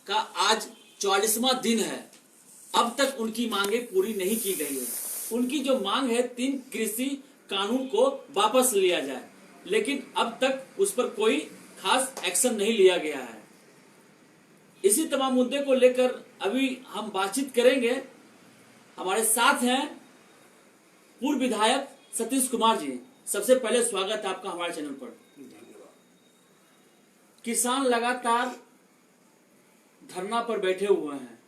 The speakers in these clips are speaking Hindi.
का आज 44वां दिन है, अब तक उनकी मांगे पूरी नहीं की गई है। उनकी जो मांग है 3 कृषि कानून को वापस लिया जाए, लेकिन अब तक उस पर कोई खास एक्शन नहीं लिया गया है। इसी तमाम मुद्दे को लेकर अभी हम बातचीत करेंगे। हमारे साथ हैं पूर्व विधायक सतीश कुमार जी। सबसे पहले स्वागत है आपका हमारे चैनल पर। किसान लगातार धरना पर बैठे हुए हैं,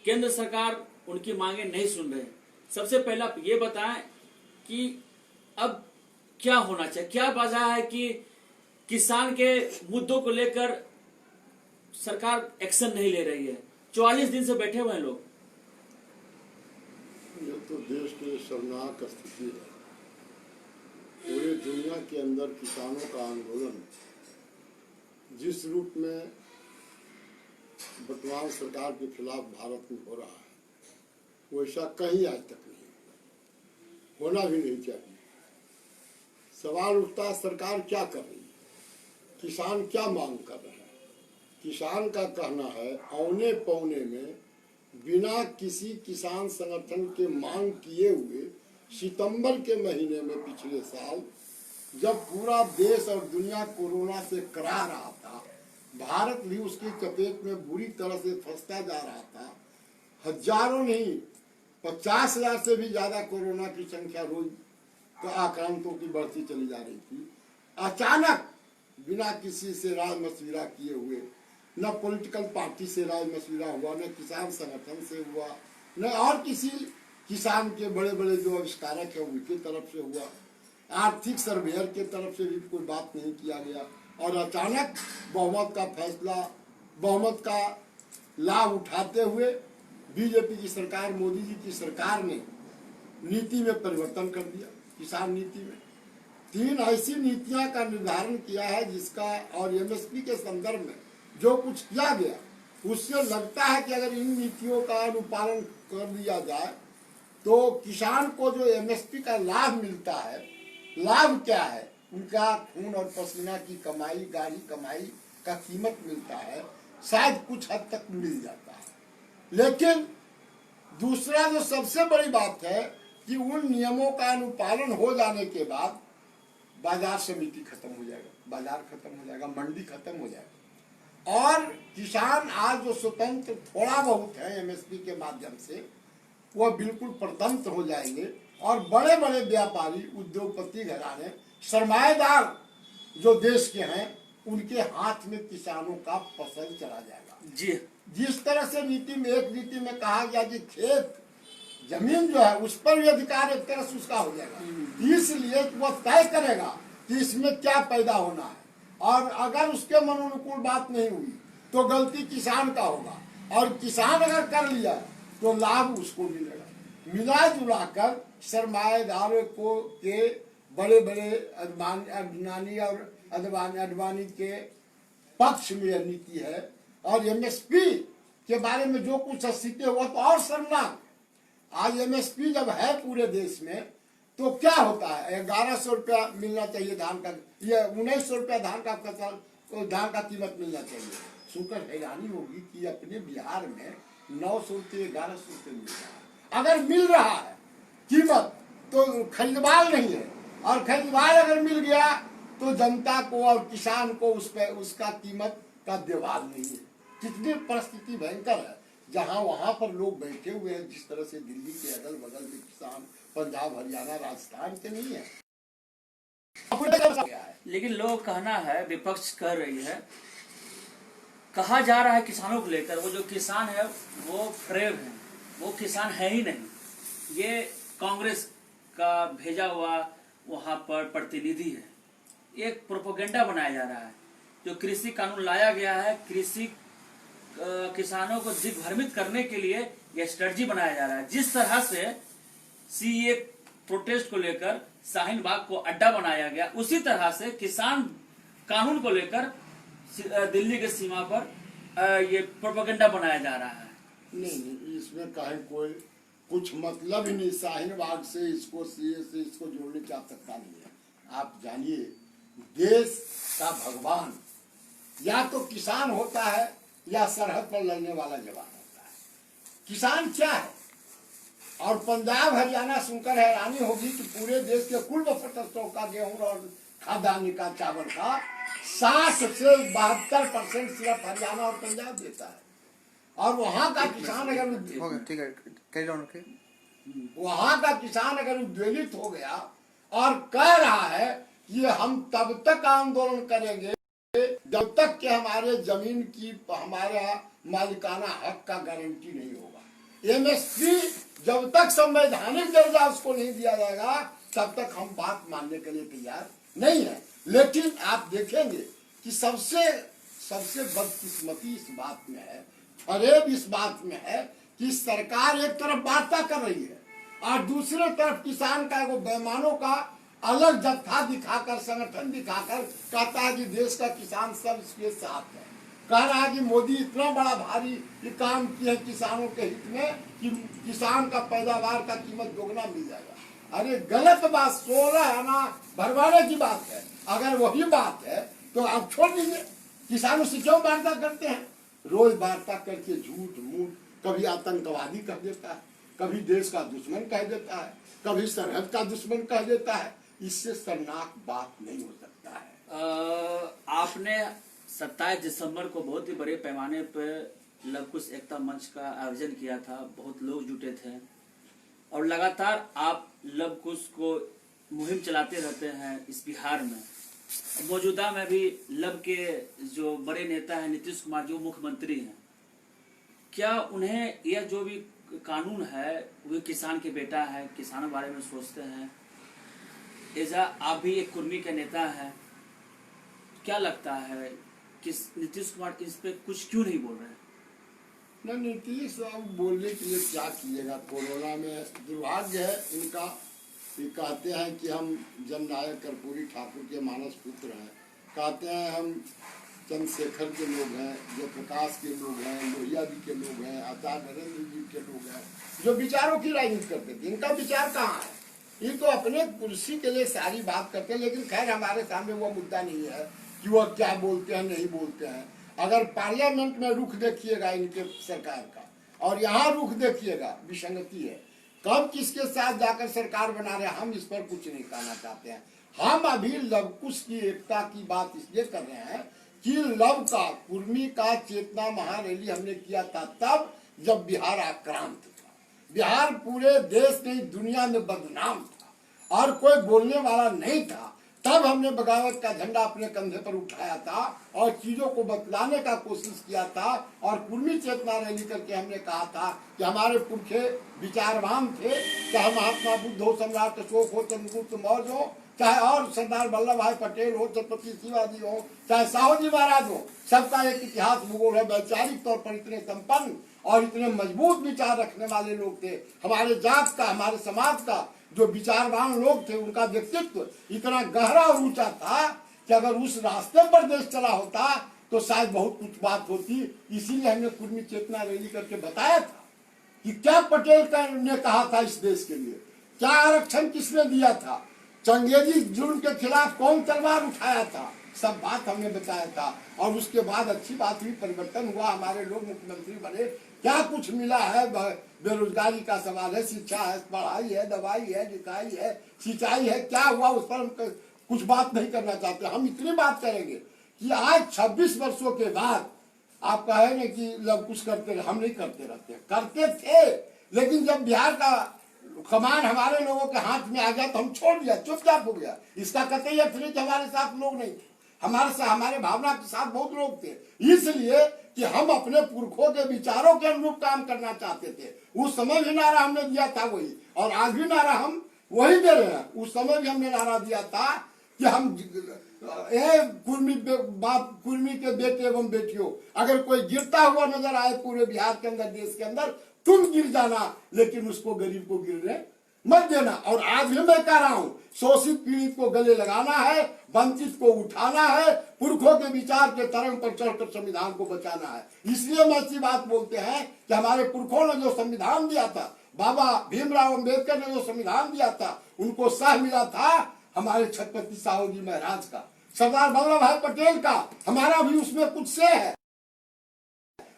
केंद्र सरकार उनकी मांगे नहीं सुन रहे। सबसे पहले आप ये बताएं कि अब क्या होना चाहिए, क्या वजह है कि किसान के मुद्दों को लेकर सरकार एक्शन नहीं ले रही है। 44 दिन से बैठे हुए हैं लोग। ये तो देश की शर्मनाक स्थिति है। पूरी दुनिया के अंदर किसानों का आंदोलन जिस रूप में वर्तमान सरकार के खिलाफ भारत में हो रहा है, वैसा कहीं आज तक नहीं, होना भी नहीं चाहिए। सवाल उठता है सरकार क्या कर रही है, किसान क्या मांग कर रहे हैं। किसान का कहना है औने पौने में बिना किसी किसान संगठन के मांग किए हुए सितंबर के महीने में पिछले साल जब पूरा देश और दुनिया कोरोना से करा रहा था, भारत भी उसकी चपेट में बुरी तरह से फंसता जा रहा था। हजारों नहीं 50,000 से भी ज्यादा कोरोना की संख्या रोज आक्रांतों की बढ़ती चली जा रही थी। अचानक बिना किसी से राय मशविरा किए हुए, न पॉलिटिकल पार्टी से राय मशविरा हुआ, न किसान संगठन से हुआ, न और किसी किसान के बड़े बड़े जो आविष्कारक है उनके तरफ से हुआ, आर्थिक सर्वेयर के तरफ से भी कोई बात नहीं किया गया। और अचानक बहुमत का फैसला, बहुमत का लाभ उठाते हुए बीजेपी की सरकार, मोदी जी की सरकार ने नीति में परिवर्तन कर दिया। किसान नीति में 3 ऐसी नीतियां का निर्धारण किया है जिसका, और एमएसपी के संदर्भ में जो कुछ किया गया, उससे लगता है कि अगर इन नीतियों का अनुपालन कर दिया जाए तो किसान को जो एमएसपी का लाभ मिलता है, लाभ क्या है, उनका खून और पसीना की कमाई, गाढ़ी कमाई का कीमत मिलता है, शायद कुछ हद तक मिल जाता है। लेकिन दूसरा जो सबसे बड़ी बात है कि उन नियमों का अनुपालन हो जाने के बाद बाजार समिति खत्म हो जाएगा, बाजार खत्म हो जाएगा, मंडी खत्म हो जाएगा, और किसान आज जो स्वतंत्र थोड़ा बहुत है एमएसपी के माध्यम से, वह बिल्कुल परतंत्र हो जाएंगे। और बड़े बड़े व्यापारी, उद्योगपति घराने, सरमाएदार जो देश के हैं, उनके हाथ में किसानों का फसल चला जाएगा। जी, जिस तरह से नीति में, एक नीति में कहा गया कि खेत जमीन जो है उस पर भी अधिकार एक तरह से उसका हो जाएगा, इसलिए वह तय करेगा कि इसमें क्या पैदा होना है, और अगर उसके मनोनुकूल बात नहीं हुई तो गलती किसान का होगा, और किसान अगर कर लिया तो लाभ उसको मिलेगा। मिला जुला कर सरमाएदारों को के बड़े बड़े अडवाणी और अडवाणी के पक्ष में यह नीति है। और एमएसपी के बारे में जो कुछ स्थिति हुआ तो और शर्मनाक। आज एमएसपी जब है पूरे देश में तो क्या होता है, 1100 रुपया मिलना चाहिए धान का, ये 1900 रुपया धान का फसल, धान का कीमत मिलना चाहिए। सुनकर हैरानी होगी कि अपने बिहार में 900 से 1100 रुपये मिल रहा है। अगर मिल रहा है कीमत तो खरीदवाल नहीं है, और खरीदवाल अगर मिल गया तो जनता को और किसान को उस पर उसका कीमत का देवाल नहीं है। कितनी परिस्थिति भयंकर है, जहाँ वहां पर लोग बैठे हुए हैं। जिस तरह से दिल्ली के अगल बगल में किसान, पंजाब, हरियाणा, राजस्थान के नहीं है। लेकिन लोग कहना है, विपक्ष कर रही है, कहा जा रहा है किसानों को लेकर, वो जो किसान है वो फ्रेब है, वो किसान है ही नहीं, ये कांग्रेस का भेजा हुआ वहां पर प्रतिनिधि है। एक प्रोपेगेंडा बनाया जा रहा है। जो कृषि कानून लाया गया है, कृषि किसानों को दिग्भ्रमित करने के लिए यह स्ट्रेटजी बनाया जा रहा है। जिस तरह से सीए प्रोटेस्ट को लेकर शाहीन बाग को अड्डा बनाया गया, उसी तरह से किसान कानून को लेकर दिल्ली के सीमा पर ये प्रोपेगेंडा बनाया जा रहा है। नहीं, इसमें कहीं कोई कुछ मतलब ही नहीं। शाहीन बाग से इसको, सीए से इसको जोड़ने की आवश्यकता नहीं है। आप जानिए, देश का भगवान या तो किसान होता है या सरहद पर लड़ने वाला जवान होता है। किसान क्या है? और पंजाब हरियाणा सुनकर हैरानी होगी कि पूरे देश के कुल वफरतों का गेहूं और खाद्यान्न का चावल का 60 से 72% सिर्फ हरियाणा और पंजाब देता है। और वहां का किसान अगर ठीक है, कैरी ऑन ओके। वहां का किसान अगर उद्वेलित हो गया और कह रहा है कि हम तब तक आंदोलन करेंगे जब तक कि हमारे जमीन की हमारा मालिकाना हक का गारंटी नहीं होगा। एमएसपी जब तक संवैधानिक दर्जा उसको नहीं दिया जाएगा तब तक हम बात मानने के लिए तैयार नहीं है। लेकिन आप देखेंगे कि सबसे बदकिस्मती इस बात में है, फरेब इस बात में है कि सरकार एक तरफ वार्ता कर रही है और दूसरे तरफ किसान का वो बेईमानों का अलग जत्था दिखाकर, संगठन दिखाकर कहता है कि देश का किसान सब इसके साथ है। कह रहा है कि मोदी इतना बड़ा भारी ये काम किया किसानों के हित में कि किसान का पैदावार का कीमत दोगुना मिल जाएगा। अरे गलत बात, 16 आना भरवाने की बात है। अगर वही बात है तो आप छोड़ दीजिए, किसानों से क्यों वार्ता करते हैं? रोज वार्ता करके झूठ मूठ, कभी आतंकवादी कह देता है, कभी देश का दुश्मन कह देता है, कभी सरहद का दुश्मन कह देता है। इससे शर्मनाक बात नहीं हो सकता है। आपने 27 दिसंबर को बहुत ही बड़े पैमाने पर लव कुश एकता मंच का आयोजन किया था, बहुत लोग जुटे थे और लगातार आप लव कुश को मुहिम चलाते रहते हैं इस बिहार में। मौजूदा में भी लव के जो बड़े नेता हैं नीतीश कुमार जो मुख्यमंत्री हैं, क्या उन्हें यह जो भी कानून है वो किसान के बेटा है, किसानों के बारे में सोचते हैं? ऐसा आप भी एक कुर्मी के नेता हैं, क्या लगता है कि नीतीश कुमार इस पे कुछ क्यों नहीं बोल रहे हैं? न नीतीश अब बोलने के लिए क्या कीजिएगा। कोरोना में दुर्भाग्य है इनका, ये कहते हैं कि हम जननायक कर्पूरी ठाकुर के मानस पुत्र हैं, कहते हैं हम चंद्रशेखर के लोग हैं, जयप्रकाश के लोग हैं, लोहिया जी के लोग हैं, आचार्य नरेंद्र जी के लोग हैं, जो विचारों की राजनीति करते थे। इनका विचार कहाँ है? ये तो अपने कुर्सी के लिए सारी बात करते हैं, लेकिन खैर हमारे सामने वो मुद्दा नहीं है कि वो क्या बोलते हैं नहीं बोलते हैं। अगर पार्लियामेंट में रुख देखिएगा इनके सरकार का और यहाँ रुख देखिएगा, विसंगति है। कब किसके साथ जाकर सरकार बना रहे हैं हम इस पर कुछ नहीं कहना चाहते हैं। हम अभी लव कुश की एकता की बात इसलिए कर रहे हैं कि लव का कुर्मी का चेतना महारैली हमने किया था तब जब बिहार आक्रांत था। बिहार पूरे देश नहीं दुनिया में बदनाम था और कोई बोलने वाला नहीं था। तब हमने बगावत का झंडा अपने कंधे पर उठाया था और चीजों को बतलाने का कोशिश किया था और कुर्मी चेतना रैली करके हमने कहा था कि हमारे पुरखे विचारवान थे, चाहे महात्मा बुद्ध हो, सम्राट अशोक हो, चंद्रगुप्त मौर्य हो, चाहे और सरदार वल्लभ भाई पटेल हो, छत्रपति शिवाजी हो, चाहे साहू जी महाराज हो, सबका एक इतिहास भूगोल है। वैचारिक तौर पर इतने संपन्न और इतने मजबूत विचार रखने वाले लोग थे। हमारे जात का, हमारे समाज का जो विचारवान लोग थे, उनका व्यक्तित्व इतना गहरा और ऊंचा था कि अगर उस रास्ते पर देश चला होता तो शायद बहुत कुछ बात होती। इसीलिए हमने कुर्मी चेतना रैली करके बताया था कि क्या पटेल ने कहा था इस देश के लिए, क्या आरक्षण किसने दिया था, चंगेजी जुर्म के खिलाफ कौन तलवार उठाया था, सब बात हमने बताया था। और उसके बाद अच्छी बात हुई, परिवर्तन हुआ, हमारे लोग मुख्यमंत्री बने, क्या कुछ मिला है? बेरोजगारी का सवाल है, शिक्षा है, पढ़ाई है, दवाई है, लिखाई है, सिंचाई है, क्या हुआ उस पर हम कुछ बात नहीं करना चाहते। हम इतनी बात करेंगे कि आज 26 वर्षों के बाद आप कहेंगे कि लव कुछ करते रहे, हम नहीं करते रहते, करते थे, लेकिन जब बिहार का कमान हमारे लोगों के हाथ में आ गया तो हम छोड़ दिया, चुपचाप हो गया। इसका कतई अर्थ नहीं कि हमारे साथ लोग नहीं थे, हमारे भावना के साथ बहुत लोग थे, इसलिए कि हम अपने पुरखों के विचारों के अनुरूप काम करना चाहते थे। उस समय भी नारा हमने दिया था वही, और आज भी नारा हम वही दे रहे हैं। उस समय भी हमने नारा दिया था कि हम कुर्मी के बेटे एवं बेटियों, अगर कोई गिरता हुआ नजर आए पूरे बिहार के अंदर, देश के अंदर, तुम गिर जाना, लेकिन उसको गरीब को गिरने मत देना। और आज भी मैं कह रहा हूँ, शोषित पीड़ित को गले लगाना है, वंचित को उठाना है, पुरखों के विचार के तरंग पर चढ़कर संविधान को बचाना है। इसलिए मैं ऐसी बात बोलते हैं कि हमारे पुरखों ने जो संविधान दिया था, बाबा भीमराव अम्बेडकर ने जो संविधान दिया था, उनको सह मिला था हमारे छत्रपति साहू जी महाराज का, सरदार वल्लभ भाई पटेल का, हमारा भी उसमें कुछ से है।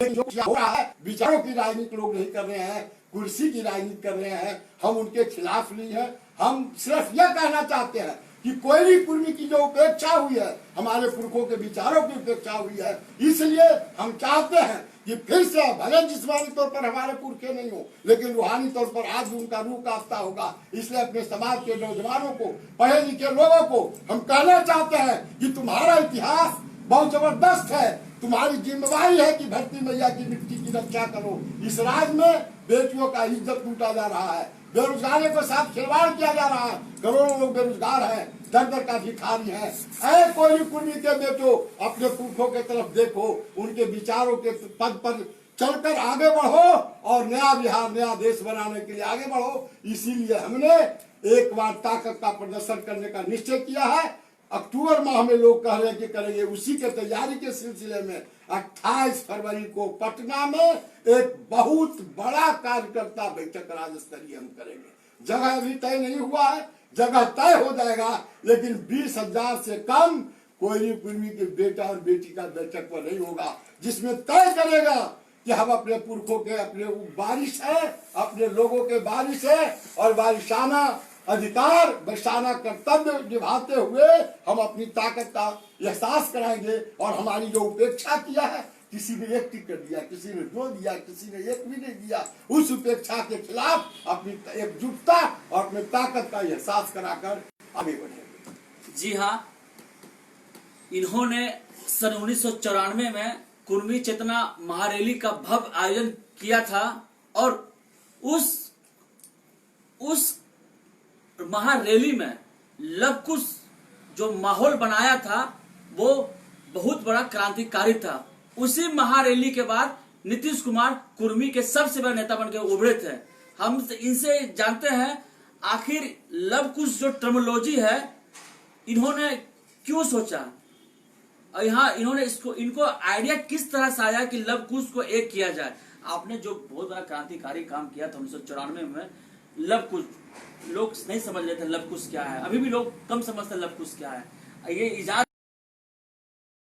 जो हो रहा है, विचारों की राजनीति लोग नहीं कर रहे हैं, कुर्सी की राजनीति कर रहे हैं। हम उनके खिलाफ नहीं है। हम सिर्फ यह कहना चाहते हैं कि कोयली कुर्मी की जो उपेक्षा हुई है, हमारे पुरखों के विचारों की उपेक्षा हुई है, इसलिए हम चाहते हैं कि फिर से, भले जिस्मानी तौर पर हमारे पुरखे नहीं हो, लेकिन रूहानी तौर पर आज भी उनका रूह कांपता होगा। इसलिए अपने समाज के नौजवानों को, पढ़े लिखे लोगों को हम कहना चाहते हैं कि तुम्हारा इतिहास बहुत जबरदस्त है। तुम्हारी जिम्मेवारी है कि धरती मैया की मिट्टी की रक्षा करो। इस राज्य में बेटियों का इज्जत लूटा जा रहा है, बेरोजगारी के साथ खिलवाड़ किया जा रहा है, करोड़ों लोग बेरोजगार हैं, दर दर का भिखारी है। ऐ कोयली कुर्मी के बेटो, अपने पुरखों के तरफ देखो, उनके विचारों के पद पर चलकर आगे बढ़ो और नया बिहार, नया देश बनाने के लिए आगे बढ़ो। इसीलिए हमने एक बार ताकत का प्रदर्शन करने का निश्चय किया है। अक्टूबर माह में लोग कह रहे हैं कि करेंगे, उसी के तैयारी के सिलसिले में 28 फरवरी को पटना में एक बहुत बड़ा कार्यकर्ता बैठक राज्य स्तरीय हम करेंगे। जगह अभी तय नहीं हुआ है, जगह तय हो जाएगा, लेकिन 20,000 से कम कोयली कुर्मी के बेटा और बेटी का बैठक पर नहीं होगा, जिसमें तय करेगा कि हम अपने पुरखों के, अपने बारिश है, अपने लोगों के बारिश है और वारिसाना अधिकार, बरसाना कर्तव्य निभाते हुए हम अपनी ताकत का एहसास कराएंगे। और हमारी जो उपेक्षा किया है, किसी ने एक टिकट दिया, किसी ने 2 दिया, किसी ने एक भी नहीं दिया, उस उपेक्षा के खिलाफ अपनी एकजुटता और अपनी ताकत का एहसास कराकर आगे बढ़ेंगे। जी हाँ, इन्होंने सन 1994 में कुर्मी चेतना महारैली का भव्य आयोजन किया था और उस महारैली में लव कुश जो माहौल बनाया था वो बहुत बड़ा क्रांतिकारी था। उसी महारैली के बाद नीतीश कुमार कुर्मी के सबसे बड़े नेता बनकर उभरे थे। हम इनसे जानते हैं आखिर लव कुश जो टर्मिनोलॉजी है इन्होंने क्यों सोचा और यहाँ इन्होंने इनको आइडिया किस तरह से आया कि लव कुश को एक किया जाए। आपने जो बहुत बड़ा क्रांतिकारी काम किया था 1994 में, लव कुश लोग नहीं समझ रहे थे लव कुश क्या है, अभी भी लोग कम समझते लव कुश क्या है। ये इजाद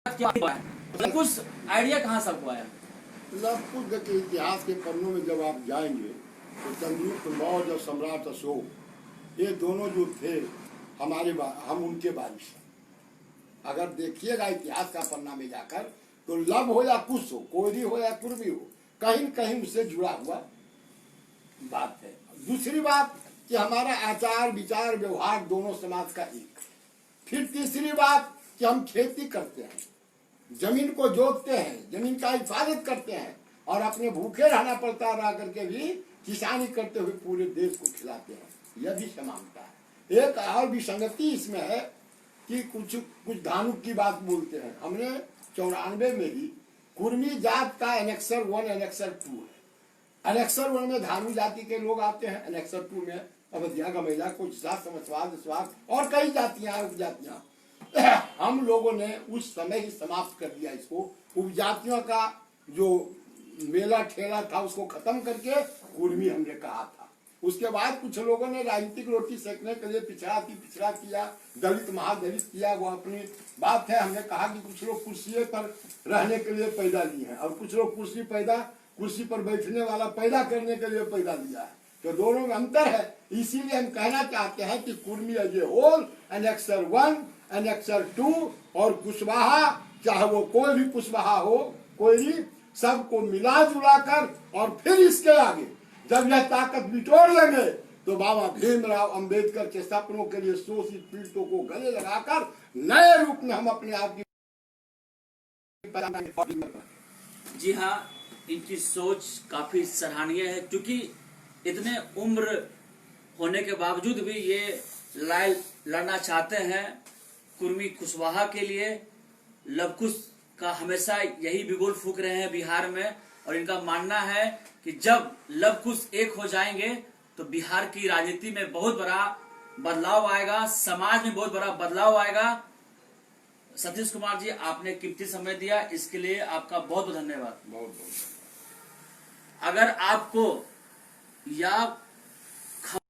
क्या हुआ है, लव कुश आइडिया कहाँ से आपको आया? लव कुश के इतिहास के पन्नों में जब आप जाएंगे तो चंद्रगुप्त मौर्य और सम्राट अशोक, ये दोनों जो थे हम उनके वारिस हैं। अगर देखिएगा इतिहास का पन्ना में जाकर तो लव हो या कुश हो, कोयली हो या कुर्मी हो, कहीं कहीं उससे जुड़ा हुआ बात है। दूसरी बात कि हमारा आचार विचार व्यवहार दोनों समाज का एक। फिर तीसरी बात कि हम खेती करते हैं, जमीन को जोतते हैं, जमीन का हिफाजत करते हैं और अपने भूखे रहना पड़ता रह करके भी किसानी करते हुए पूरे देश को खिलाते हैं। यह भी समानता है। एक और विसंगति इसमें है कि कुछ धानुक की बात बोलते हैं। हमने 94 में ही कुर्मी जात का एनेक्सर 1 एनेक्सर 2 है। एनेक्सर 1 में धानु जाति के लोग आते हैं, एनेक्सर 2 में अवधिया गमेला कुछ समाजवाद और कई जातियां उपजातियां। हम लोगों ने उस समय ही समाप्त कर दिया इसको। उपजातियों का जो मेला ठेला था उसको खत्म करके कुर्मी हमने कहा था। उसके बाद कुछ लोगों ने राजनीतिक रोटी सेकने के लिए पिछड़ा किया, दलित महादलित किया, वो अपनी बात है। हमने कहा कि कुछ लोग कुर्सी पर रहने के लिए पैदा लिए हैं और कुछ लोग कुर्सी पर बैठने वाला पैदा करने के लिए पैदा लिया है, तो दोनों में अंतर है। इसीलिए हम कहना चाहते हैं कि Kurmi as a whole, annexure 1 annexure 2 और कुशवाहा, चाहे वो कोई भी कुशवाहा हो, कोई सबको मिला जुला कर और फिर इसके आगे जब यह ताकत बिटोर लेंगे तो बाबा भीमराव अंबेडकर के सपनों के लिए शोषित पीड़ितों को गले लगाकर नए रूप में हम अपने आप की। जी हाँ, इनकी सोच काफी सराहनीय है क्योंकि इतने उम्र होने के बावजूद भी ये लड़ाई लड़ना चाहते हैं कुर्मी कुशवाहा के लिए। लव कुश का हमेशा यही बिगुल फूंक रहे हैं बिहार में और इनका मानना है कि जब लव कुश एक हो जाएंगे तो बिहार की राजनीति में बहुत बड़ा बदलाव आएगा, समाज में बहुत बड़ा बदलाव आएगा। सतीश कुमार जी, आपने कीमती समय दिया, इसके लिए आपका बहुत बहुत धन्यवाद। बहुत अगर आपको या